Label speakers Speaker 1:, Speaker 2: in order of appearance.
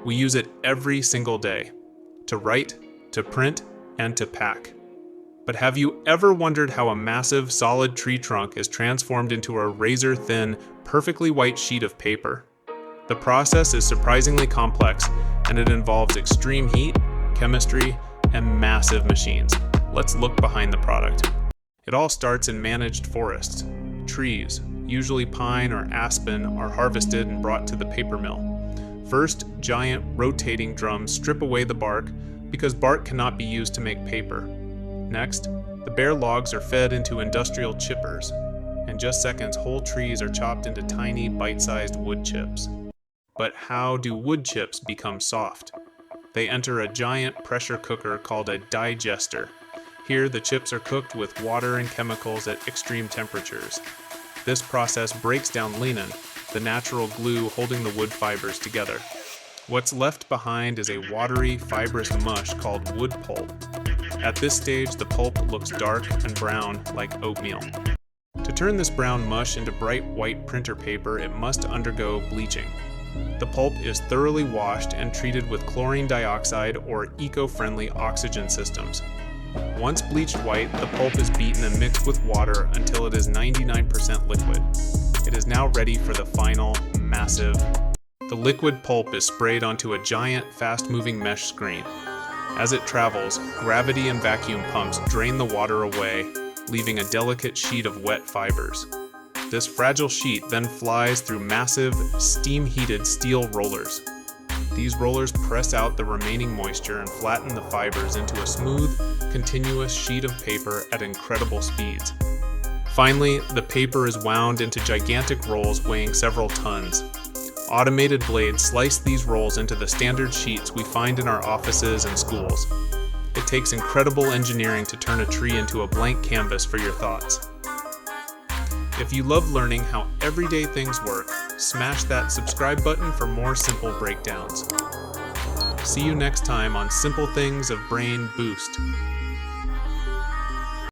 Speaker 1: We use it every single day, to write, to print, and to pack. But have you ever wondered how a massive, solid tree trunk is transformed into a razor-thin, perfectly white sheet of paper? The process is surprisingly complex, and it involves extreme heat, chemistry, and massive machines. Let's look behind the product. It all starts in managed forests. Trees, usually pine or aspen, are harvested and brought to the paper mill. First, giant rotating drums strip away the bark because bark cannot be used to make paper. Next, the bare logs are fed into industrial chippers. In just seconds, whole trees are chopped into tiny, bite-sized wood chips. But how do wood chips become soft? They enter a giant pressure cooker called a digester. Here, the chips are cooked with water and chemicals at extreme temperatures. This process breaks down lignin, the natural glue holding the wood fibers together. What's left behind is a watery, fibrous mush called wood pulp. At this stage, the pulp looks dark and brown like oatmeal. To turn this brown mush into bright white printer paper, it must undergo bleaching. The pulp is thoroughly washed and treated with chlorine dioxide or eco-friendly oxygen systems. Once bleached white, the pulp is beaten and mixed with water until it is 99% liquid. It is now ready for the final, massive. The liquid pulp is sprayed onto a giant, fast-moving mesh screen. As it travels, gravity and vacuum pumps drain the water away, leaving a delicate sheet of wet fibers. This fragile sheet then flies through massive, steam-heated steel rollers. These rollers press out the remaining moisture and flatten the fibers into a smooth, continuous sheet of paper at incredible speeds. Finally, the paper is wound into gigantic rolls weighing several tons. Automated blades slice these rolls into the standard sheets we find in our offices and schools. It takes incredible engineering to turn a tree into a blank canvas for your thoughts. If you love learning how everyday things work, smash that subscribe button for more simple breakdowns. See you next time on Simple Things of Brain Boost.